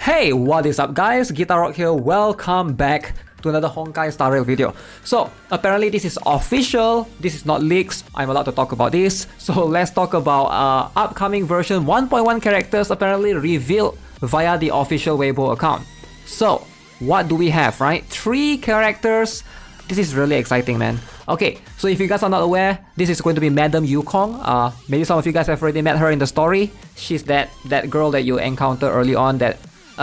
Hey, what is up guys? GuitarRock here, welcome back to another Honkai Star Rail video. So, apparently this is official, this is not leaks, I'm allowed to talk about this. So let's talk about upcoming version 1.1 characters apparently revealed via the official Weibo account. So, what do we have, right? 3 characters. This is really exciting, man. Okay, so if you guys are not aware, this is going to be Madame Yukong. Maybe some of you guys have already met her in the story. She's that girl that you encounter early on that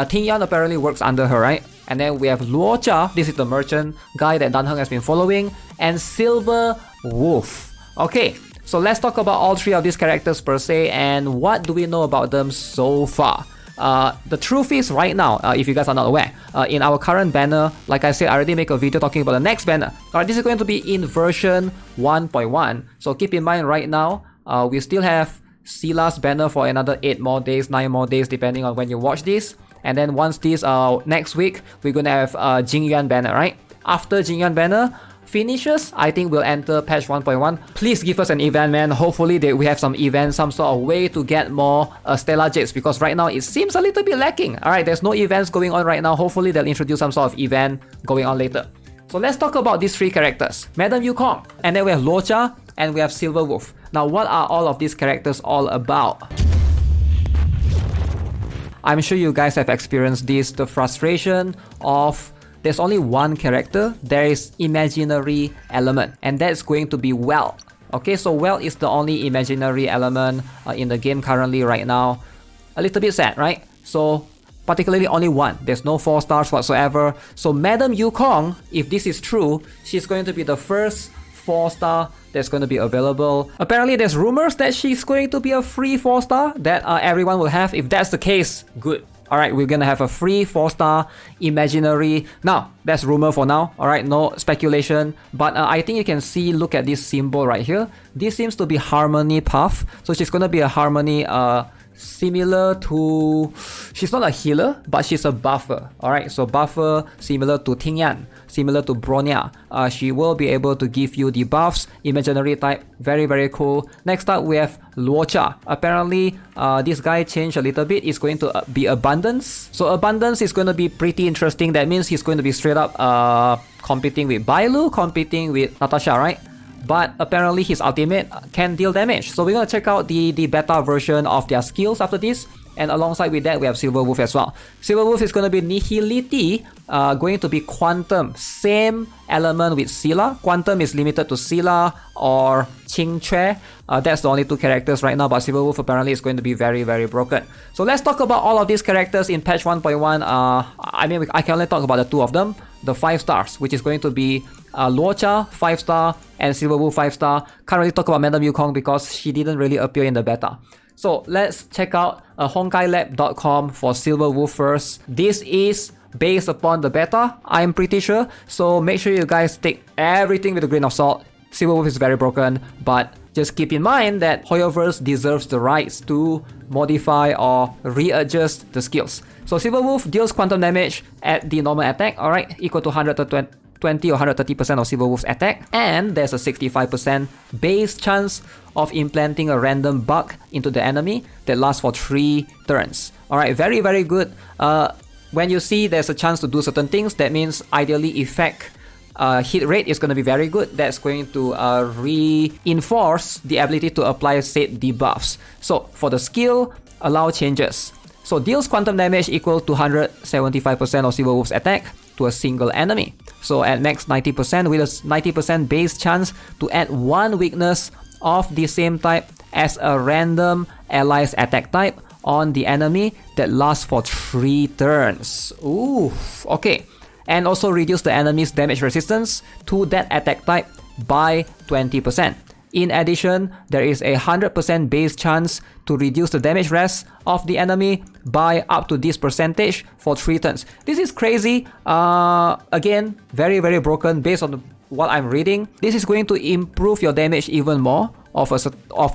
Ting Yan apparently works under her, right? And then we have Luocha, this is the merchant guy that Dan Heng has been following, and Silver Wolf. Okay, so let's talk about all 3 of these characters per se, and what do we know about them so far? The truth is right now, if you guys are not aware, in our current banner, like I said, I already make a video talking about the next banner. Alright, this is going to be in version 1.1. So keep in mind right now, we still have Sila's banner for another 8 more days, 9 more days, depending on when you watch this. And then once this, next week, we're gonna have Jingyuan banner, right? After Jingyuan banner finishes, I think we'll enter patch 1.1. Please give us an event, man. Hopefully we have some event, some sort of way to get more Stellar Jades, because right now it seems a little bit lacking. Alright, there's no events going on right now. Hopefully they'll introduce some sort of event going on later. So let's talk about these 3 characters. Madame Yukong, and then we have Luocha, and we have Silver Wolf. Now what are all of these characters all about? I'm sure you guys have experienced this, the frustration of there's only one character, there is imaginary element, and that's going to be Well. Okay, so Well is the only imaginary element in the game currently right now. A little bit sad, right? So particularly only one, there's no 4 stars whatsoever. So Madame Yukong, if this is true, she's going to be the first 4-star that's going to be available. Apparently there's rumors that she's going to be a free 4-star that everyone will have. If that's the case, good. Alright, we're gonna have a free 4-star imaginary. Now, that's rumor for now. Alright, no speculation. But I think you can see, look at this symbol right here. This seems to be Harmony Path. So she's gonna be a Harmony similar to... She's not a healer, but she's a buffer. Alright, so buffer similar to Ting Yan, similar to Bronya. She will be able to give you debuffs, imaginary type, very very cool. Next up we have Luocha. Apparently this guy changed a little bit. It's going to be Abundance. So Abundance is going to be pretty interesting. That means he's going to be straight up competing with Bailu, competing with Natasha, right? But apparently his ultimate can deal damage. So we're going to check out the beta version of their skills after this. And alongside with that, we have Silver Wolf as well. Silver Wolf is going to be Nihility, going to be Quantum. Same element with Sila. Quantum is limited to Sila or Qing Chue. That's the only 2 characters right now, but Silver Wolf apparently is going to be very, very broken. So let's talk about all of these characters in patch 1.1. I mean, I can only talk about the 2 of them. The 5 stars, which is going to be Luocha 5-star and Silver Wolf 5-star. Can't really talk about Madame Yukong because she didn't really appear in the beta. So let's check out HonkaiLab.com for Silver Wolf first. This is based upon the beta, I'm pretty sure. So make sure you guys take everything with a grain of salt. Silver Wolf is very broken, but just keep in mind that Hoyoverse deserves the rights to modify or readjust the skills. So Silver Wolf deals quantum damage at the normal attack, alright, equal to 120 or 130% of Silver Wolf's attack, and there's a 65% base chance of implanting a random bug into the enemy that lasts for 3 turns. Alright, very very good. When you see there's a chance to do certain things, that means ideally effect hit rate is going to be very good. That's going to reinforce the ability to apply said debuffs. So for the skill, allow changes. So deals quantum damage equal to 175% of Silver Wolf's attack to a single enemy. So at max 90% with a 90% base chance to add 1 weakness of the same type as a random ally's attack type on the enemy that lasts for 3 turns. Ooh, okay. And also reduce the enemy's damage resistance to that attack type by 20%. In addition, there is a 100% base chance to reduce the damage res of the enemy by up to this percentage for 3 turns. This is crazy. Again, very very broken based on what I'm reading. This is going to improve your damage even more of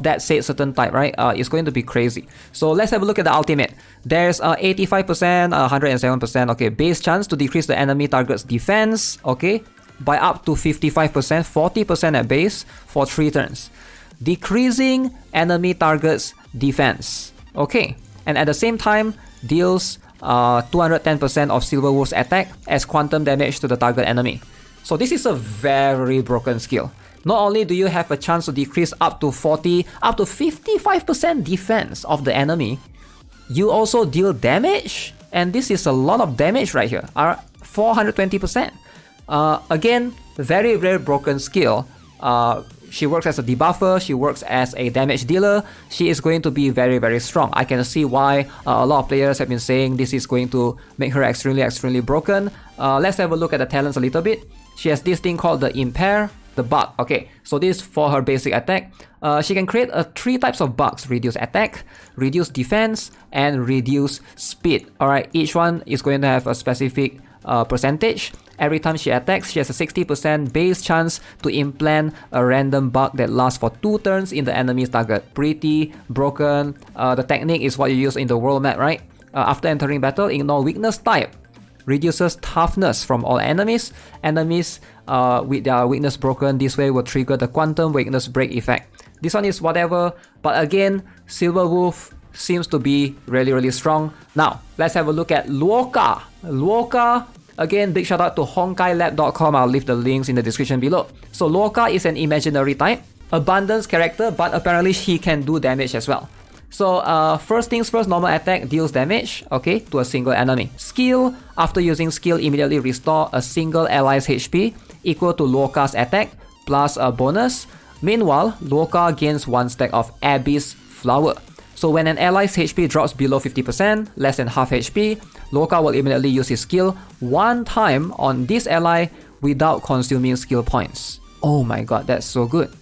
that said certain type, right? It's going to be crazy. So let's have a look at the ultimate. There's 85%, 107%, okay, base chance to decrease the enemy target's defense, okay, by up to 55%, 40% at base for 3 turns. Decreasing enemy target's defense, okay, and at the same time deals 210% of Silver Wolf's attack as quantum damage to the target enemy. So this is a very broken skill. Not only do you have a chance to decrease up to 40, up to 55% defense of the enemy, you also deal damage, and this is a lot of damage right here, 420%. Again, very, very broken skill. She works as a debuffer, she works as a damage dealer, she is going to be very, very strong. I can see why a lot of players have been saying this is going to make her extremely, extremely broken. Let's have a look at the talents a little bit. She has this thing called the Impair, the bug. Okay, so this is for her basic attack. She can create 3 types of bugs: reduce attack, reduce defense, and reduce speed. Alright, each one is going to have a specific percentage. Every time she attacks, she has a 60% base chance to implant a random bug that lasts for 2 turns in the enemy's target. Pretty broken. The technique is what you use in the world map, right? After entering battle, ignore weakness type. Reduces toughness from all enemies. Enemies with their weakness broken this way will trigger the quantum weakness break effect. This one is whatever, but again, Silver Wolf seems to be really, really strong. Now, let's have a look at Luocha. Luocha, again, big shout out to honkailab.com. I'll leave the links in the description below. So Luocha is an imaginary type, abundance character, but apparently he can do damage as well. So first things first, normal attack deals damage, okay, to a single enemy. Skill, after using skill, immediately restore a single ally's HP equal to Luocha's attack plus a bonus. Meanwhile, Luocha gains 1 stack of Abyss Flower. So when an ally's HP drops below 50%, less than half HP, Luocha will immediately use his skill 1 time on this ally without consuming skill points. Oh my god, that's so good.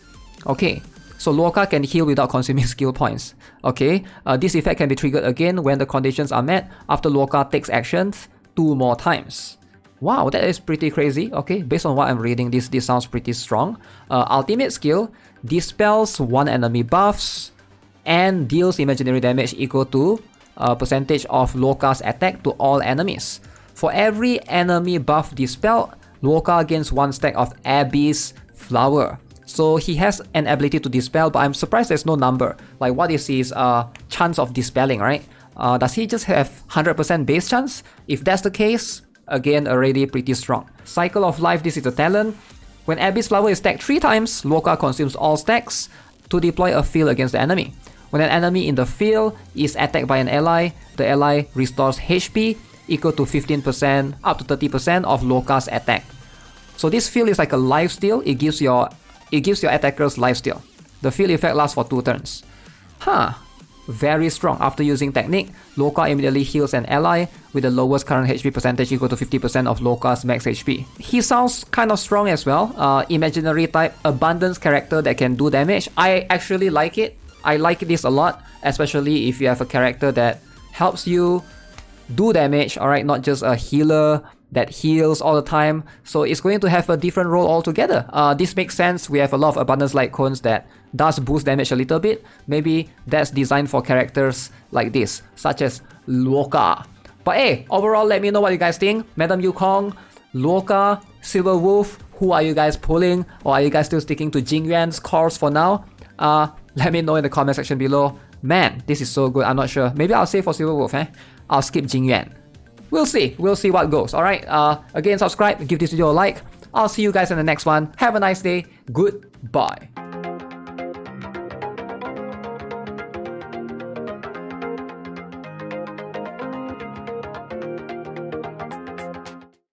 Okay, so Luocha can heal without consuming skill points. Okay, this effect can be triggered again when the conditions are met after Luocha takes actions 2 more times. Wow, that is pretty crazy. Okay, based on what I'm reading, this sounds pretty strong. Ultimate skill, dispels 1 enemy buffs and deals imaginary damage equal to percentage of Luocha's attack to all enemies. For every enemy buff dispelled, Luocha gains 1 stack of Abyss Flower. So he has an ability to dispel, but I'm surprised there's no number. Like, what is his chance of dispelling, right? Does he just have 100% base chance? If that's the case, again, already pretty strong. Cycle of Life, this is a talent. When Abyss Flower is stacked 3 times, Luocha consumes all stacks to deploy a field against the enemy. When an enemy in the field is attacked by an ally, the ally restores HP equal to 15% up to 30% of Luocha's attack. So this field is like a lifesteal. It gives your attackers lifesteal. The field effect lasts for 2 turns. Very strong. After using technique, Luocha immediately heals an ally with the lowest current HP percentage equal to 50% of Luocha's max HP. He sounds kind of strong as well. Imaginary type, abundance character that can do damage. I actually like it. I like this a lot, especially if you have a character that helps you do damage, alright, not just a healer that heals all the time. So it's going to have a different role altogether. This makes sense. We have a lot of abundance light cones that does boost damage a little bit. Maybe that's designed for characters like this, such as Luocha. But hey, overall, let me know what you guys think. Madam Yukong, Luocha, Silver Wolf, who are you guys pulling? Or are you guys still sticking to Jingyuan's course for now? Let me know in the comment section below. Man, this is so good. I'm not sure. Maybe I'll save for Silver Wolf, I'll skip Jingyuan. We'll see what goes. Alright, again, subscribe, give this video a like. I'll see you guys in the next one. Have a nice day. Goodbye.